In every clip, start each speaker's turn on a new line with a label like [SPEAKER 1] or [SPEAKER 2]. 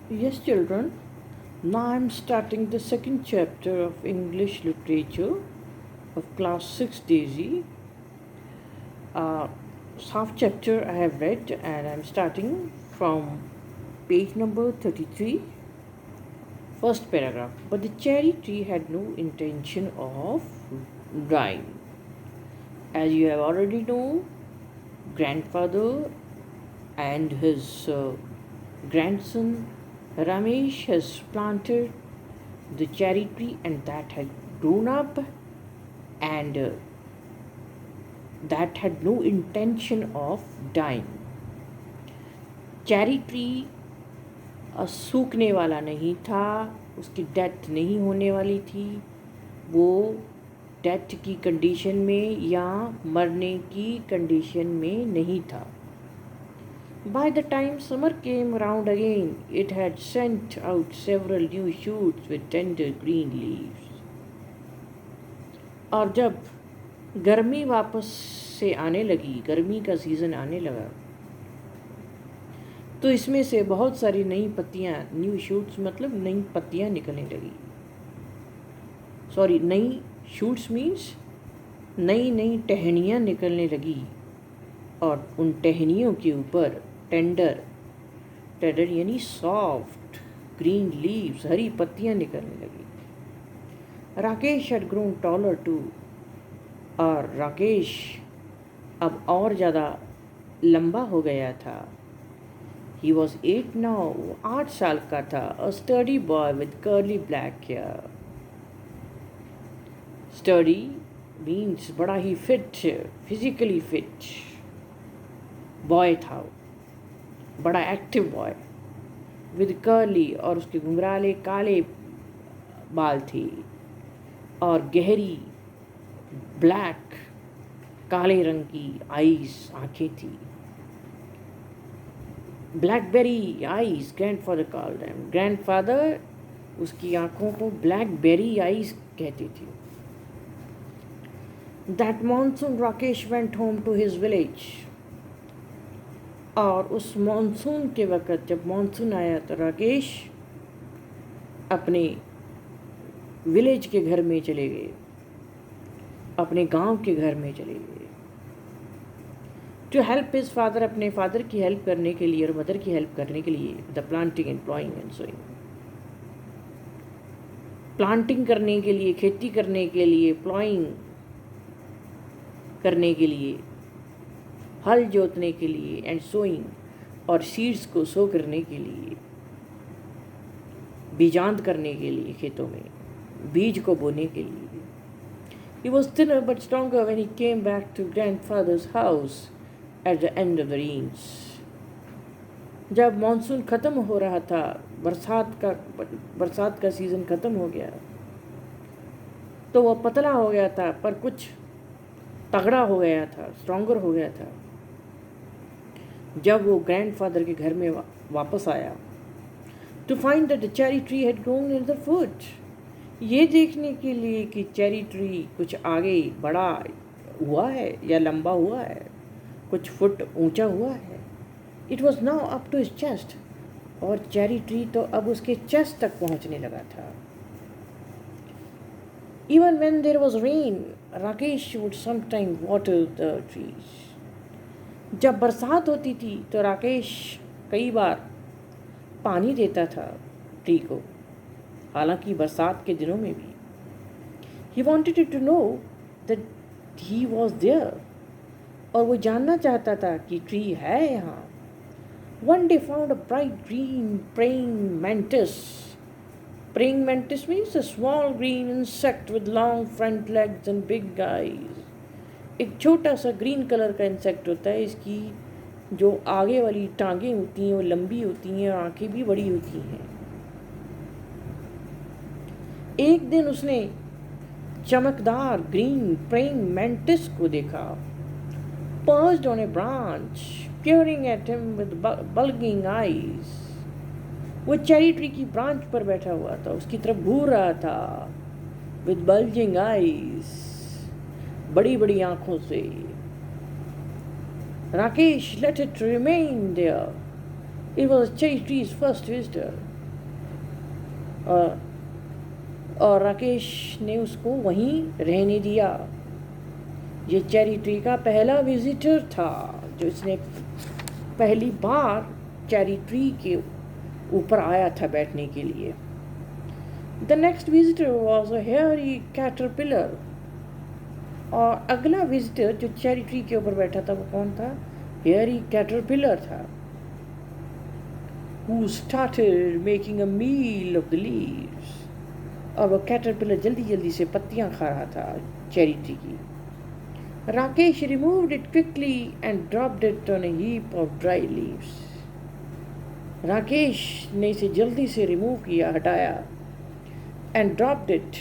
[SPEAKER 1] Yes, children. Now I'm starting the second chapter of English literature of class 6 Daisy. Uh, Half chapter I have read and I'm starting from page number 33, first paragraph. But the cherry tree had no intention of dying. As you have already know, grandfather and his grandson Ramesh has planted the cherry tree and that had grown up and that had no intention of dying. Cherry tree सूखने वाला नहीं था, उसकी death नहीं होने वाली थी, वो डेथ की कंडीशन में या मरने की कंडीशन में नहीं था. By the time summer came round again, it had sent out several new shoots with tender green leaves. और जब गर्मी वापस से आने लगी, गर्मी का सीज़न आने लगा, तो इसमें से बहुत सारी नई पत्तियाँ, न्यू शूट्स मतलब नई पत्तियाँ निकलने लगी. सॉरी, नई शूट्स मीन्स नई नई टहनियाँ निकलने लगी और उन टहनियों के ऊपर टेंडर यानी सॉफ्ट ग्रीन लीव्स, हरी पत्तियाँ निकलने लगी. Rakesh had grown taller too, और राकेश अब और ज़्यादा लंबा हो गया था. He was 8 now, 8 साल का था. A sturdy boy with curly black hair. Sturdy means बड़ा ही fit, physically fit बॉय था, बड़ा एक्टिव बॉय. विद कर्ली, और उसके घुंघराले काले बाल थे और गहरी ब्लैक काले रंग की आईज, आंखें थी. Blackberry eyes grandfather called them. Grandfather उसकी आंखों को ब्लैकबेरी आईज कहते थे. That monsoon Rakesh went home to his village. और उस मॉनसून के वक़्त, जब मॉनसून आया तो राकेश अपने विलेज के घर में चले गए, अपने गांव के घर में चले गए. टू हेल्प हिज फादर, अपने फादर की हेल्प करने के लिए और मदर की हेल्प करने के लिए. The planting and ploughing and sowing, planting करने के लिए, खेती करने के लिए, प्लॉइंग करने के लिए, हल जोतने के लिए, एंड सोइंग, और सीड्स को सो करने के लिए, बीजांत करने के लिए, खेतों में बीज को बोने के लिए. He was thinner but stronger when he came back to grandfather's house at the end of the rains. जब मॉनसून ख़त्म हो रहा था, बरसात का सीज़न ख़त्म हो गया, तो वह पतला हो गया था पर कुछ तगड़ा हो गया था, स्ट्रॉन्गर हो गया था. जब वो ग्रैंडफादर के घर में वापस आया, to find that the cherry tree had grown in the foot, ये देखने के लिए कि चेरी ट्री कुछ आगे बड़ा हुआ है या लंबा हुआ है, कुछ फुट ऊंचा हुआ है. It was now up to his chest, और चेरी ट्री तो अब उसके चेस्ट तक पहुंचने लगा था. Even when there was rain, Rakesh would sometime water the trees. जब बरसात होती थी तो राकेश कई बार पानी देता था ट्री को, हालांकि बरसात के दिनों में भी. He wanted to know that he was there, और वो जानना चाहता था कि ट्री है यहाँ. One day found a bright green praying mantis. Praying mantis means a small green insect with long front legs and big eyes. एक छोटा सा ग्रीन कलर का इंसेक्ट होता है, इसकी जो आगे वाली टांगें होती हैं वो लंबी होती हैं और आंखें भी बड़ी होती हैं. एक दिन उसने चमकदार ग्रीन प्रेइंग मैंटिस को देखा, perched on a branch, peering at him with bulging eyes. वो चेरी ट्री की ब्रांच पर बैठा हुआ था, उसकी तरफ घूर रहा था, with bulging eyes, बड़ी बड़ी आंखों से. Rakesh let it remain there. It was cherry tree's first visitor. और और राकेश ने उसको वहीं रहने दिया। ये चेरी ट्री का पहला विजिटर था जो इसने पहली बार चेरी ट्री के ऊपर आया था बैठने के लिए। The next visitor was a hairy caterpillar. और अगला विजिटर जो चेरी ट्री के ऊपर बैठा था वो कौन था? हेयरी कैटरपिलर था। Who started making a meal of the leaves। और वो कैटरपिलर जल्दी जल्दी से पत्तियां खा रहा था चेरी ट्री की। Rakesh removed it quickly and dropped it on a heap of dry leaves। Rakesh ने इसे जल्दी से रिमूव किया, हटाया, and dropped it,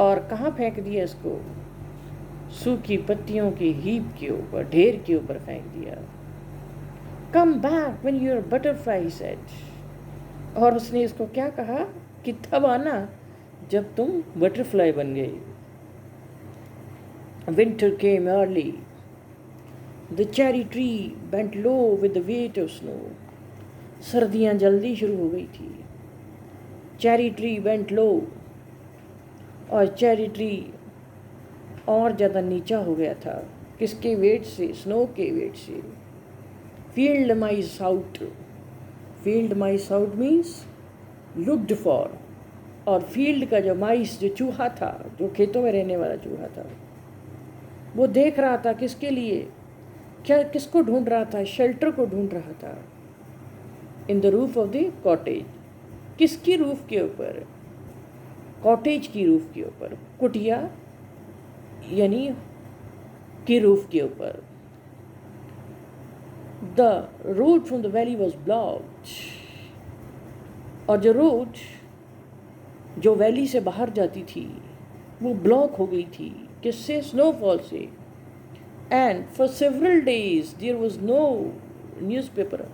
[SPEAKER 1] और कहाँ फेंक दिया इसको? सूखी पत्तियों के हीप के ऊपर, ढेर के ऊपर फेंक दिया। Come back when you're a butterfly, he said। और उसने इसको क्या कहा कि तब आना जब तुम बटरफ्लाई बन गई। Winter came early। The cherry tree bent low with the weight of snow। सर्दियाँ जल्दी शुरू हो गई थी। चेरी ट्री बेंट लो, और चेरी ट्री और ज़्यादा नीचा हो गया था। किसके वेट से? स्नो के वेट से। Field mice out. Field mice out means looked for. और फील्ड का जो माइस, जो चूहा था, जो खेतों में रहने वाला चूहा था, वो देख रहा था किसके लिए, क्या किसको ढूंढ रहा था? शेल्टर को ढूंढ रहा था। In the roof of the cottage. किसकी रूफ के ऊपर? कॉटेज की रूफ के ऊपर, कुटिया यानी की रूफ के ऊपर। The road from the valley was blocked. और जो रोड जो वैली से बाहर जाती थी वो ब्लॉक हो गई थी। किससे? स्नोफॉल से। And for several days there was no newspaper.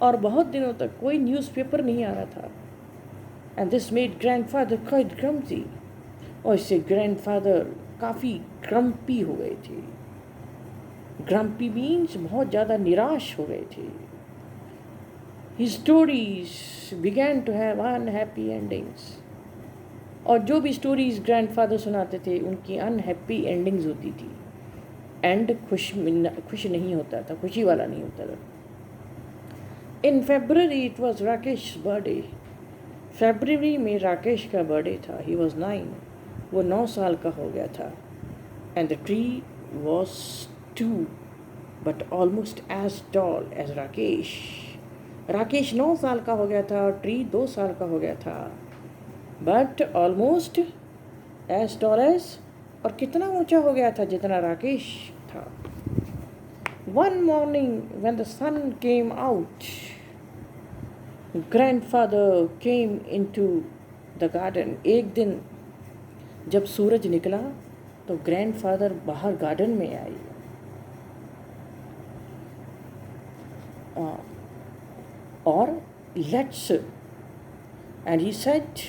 [SPEAKER 1] और बहुत दिनों तक कोई न्यूज़पेपर नहीं आ रहा था। And this made grandfather quite grumpy. और इससे ग्रैंडफादर काफ़ी ग्रम्पी हो गए थे। ग्रम्पी मीन्स बहुत ज़्यादा निराश हो गए थे। His stories began to have unhappy endings। और जो भी स्टोरीज ग्रैंडफादर सुनाते थे उनकी अनहैप्पी एंडिंग्स होती थी। एंड खुश नहीं होता था, खुशी वाला नहीं होता था। In February it was Rakesh birthday. फरवरी में राकेश का बर्थडे था। He was 9। वो 9 साल का हो गया था। And the tree was 2 but almost as tall as Rakesh. Rakesh 9 साल का हो गया था और ट्री 2 साल का हो गया था। But almost as tall as, और कितना ऊंचा हो गया था? जितना राकेश था। One morning when the sun came out, grandfather came into the garden. एक दिन जब सूरज निकला तो ग्रैंडफादर बाहर गार्डन में आए। और लेट्स, एंड ही सेड,